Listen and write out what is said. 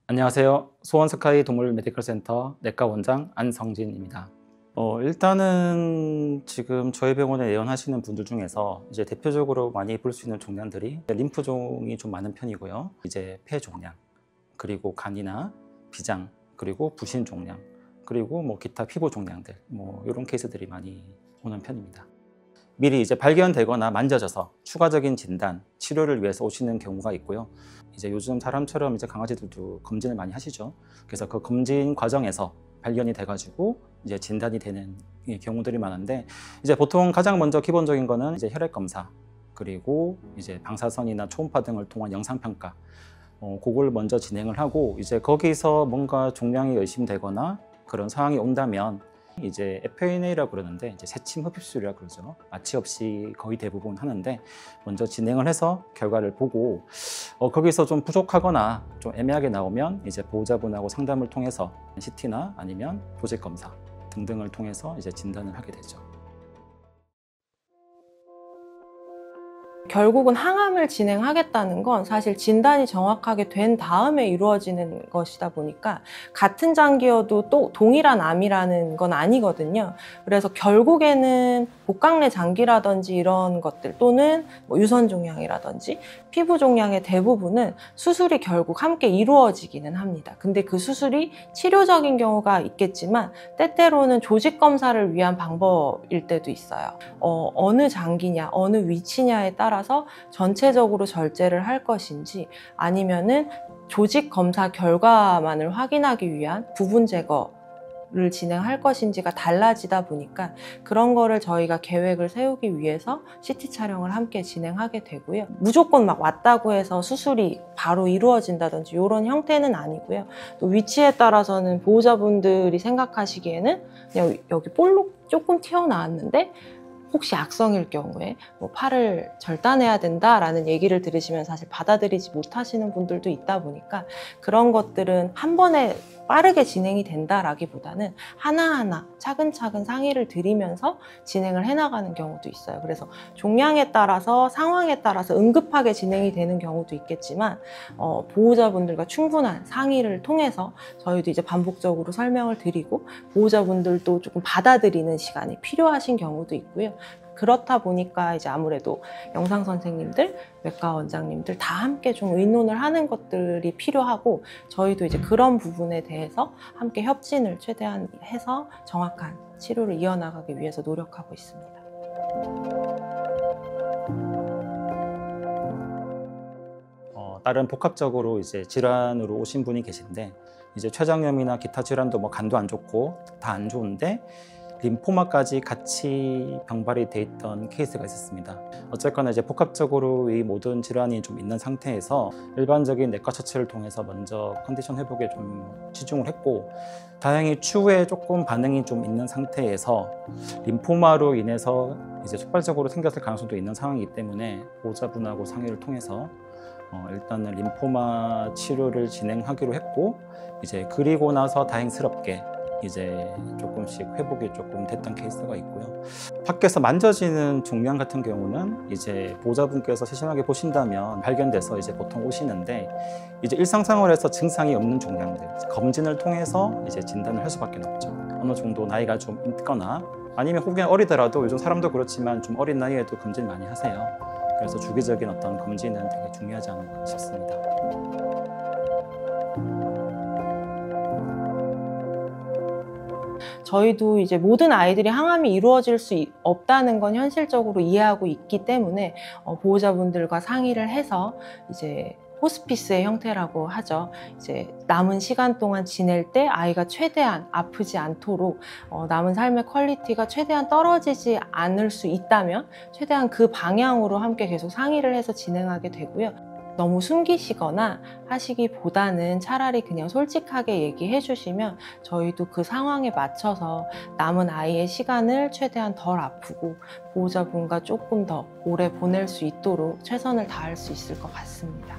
안녕하세요. 수원스카이 동물 메디컬 센터 내과 원장 안성진입니다. 일단은 지금 저희 병원에 내원하시는 분들 중에서 이제 대표적으로 많이 볼 수 있는 종양들이 림프종이 좀 많은 편이고요. 이제 폐 종양, 그리고 간이나 비장, 그리고 부신 종양, 그리고 기타 피부 종양들, 이런 케이스들이 많이 오는 편입니다. 미리 이제 발견되거나 만져져서 추가적인 진단, 치료를 위해서 오시는 경우가 있고요. 이제 요즘 사람처럼 이제 강아지들도 검진을 많이 하시죠. 그래서 그 검진 과정에서 발견이 돼가지고 이제 진단이 되는 경우들이 많은데, 이제 보통 가장 먼저 기본적인 거는 이제 혈액 검사, 그리고 이제 방사선이나 초음파 등을 통한 영상 평가, 그걸 먼저 진행을 하고, 이제 거기서 뭔가 종양이 의심되거나 그런 상황이 온다면 이제 FNA라고 그러는데, 이제 새침 흡입술이라고 그러죠. 마취 없이 거의 대부분 하는데, 먼저 진행을 해서 결과를 보고, 거기서 좀 부족하거나 좀 애매하게 나오면 이제 보호자분하고 상담을 통해서 CT나 아니면 조직 검사 등등을 통해서 이제 진단을 하게 되죠. 결국은 항암을 진행하겠다는 건 사실 진단이 정확하게 된 다음에 이루어지는 것이다 보니까 같은 장기여도 또 동일한 암이라는 건 아니거든요. 그래서 결국에는 복강내 장기라든지 이런 것들, 또는 유선 종양이라든지 피부 종양의 대부분은 수술이 결국 함께 이루어지기는 합니다. 근데 그 수술이 치료적인 경우가 있겠지만 때때로는 조직 검사를 위한 방법일 때도 있어요. 어느 장기냐, 어느 위치냐에 따라서 전체적으로 절제를 할 것인지, 아니면은 조직 검사 결과만을 확인하기 위한 부분 제거를 진행할 것인지가 달라지다 보니까 그런 거를 저희가 계획을 세우기 위해서 CT 촬영을 함께 진행하게 되고요. 무조건 막 왔다고 해서 수술이 바로 이루어진다든지 이런 형태는 아니고요. 또 위치에 따라서는 보호자분들이 생각하시기에는 그냥 여기 볼록 조금 튀어나왔는데 혹시 악성일 경우에 팔을 절단해야 된다라는 얘기를 들으시면 사실 받아들이지 못하시는 분들도 있다 보니까 그런 것들은 한 번에 빠르게 진행이 된다라기보다는 하나하나 차근차근 상의를 드리면서 진행을 해나가는 경우도 있어요. 그래서 종양에 따라서, 상황에 따라서 응급하게 진행이 되는 경우도 있겠지만 보호자분들과 충분한 상의를 통해서 저희도 이제 반복적으로 설명을 드리고 보호자분들도 조금 받아들이는 시간이 필요하신 경우도 있고요. 그렇다 보니까 이제 아무래도 영상 선생님들, 외과 원장님들 다 함께 좀 의논을 하는 것들이 필요하고, 저희도 이제 그런 부분에 대해서 함께 협진을 최대한 해서 정확한 치료를 이어나가기 위해서 노력하고 있습니다. 다른 복합적으로 이제 질환으로 오신 분이 계신데, 이제 췌장염이나 기타 질환도 간도 안 좋고 다 안 좋은데 림포마까지 같이 병발이 돼 있던 케이스가 있었습니다. 어쨌거나 이제 복합적으로 이 모든 질환이 좀 있는 상태에서 일반적인 내과 처치를 통해서 먼저 컨디션 회복에 좀 치중을 했고, 다행히 추후에 조금 반응이 좀 있는 상태에서 림포마로 인해서 이제 촉발적으로 생겼을 가능성도 있는 상황이기 때문에 보호자분하고 상의를 통해서 일단은 림포마 치료를 진행하기로 했고, 이제 그리고 나서 다행스럽게 이제 조금씩 회복이 조금 됐던 케이스가 있고요. 밖에서 만져지는 종양 같은 경우는 이제 보호자분께서 세심하게 보신다면 발견돼서 이제 보통 오시는데, 이제 일상생활에서 증상이 없는 종양들, 검진을 통해서 이제 진단을 할 수밖에 없죠. 어느 정도 나이가 좀 있거나 아니면 혹은 어리더라도, 요즘 사람도 그렇지만 좀 어린 나이에도 검진 많이 하세요. 그래서 주기적인 어떤 검진은 되게 중요하지 않을까 싶습니다. 저희도 이제 모든 아이들이 항암이 이루어질 수 없다는 건 현실적으로 이해하고 있기 때문에 보호자분들과 상의를 해서 이제 호스피스의 형태라고 하죠. 이제 남은 시간 동안 지낼 때 아이가 최대한 아프지 않도록 남은 삶의 퀄리티가 최대한 떨어지지 않을 수 있다면 최대한 그 방향으로 함께 계속 상의를 해서 진행하게 되고요. 너무 숨기시거나 하시기보다는 차라리 그냥 솔직하게 얘기해 주시면 저희도 그 상황에 맞춰서 남은 아이의 시간을 최대한 덜 아프고 보호자분과 조금 더 오래 보낼 수 있도록 최선을 다할 수 있을 것 같습니다.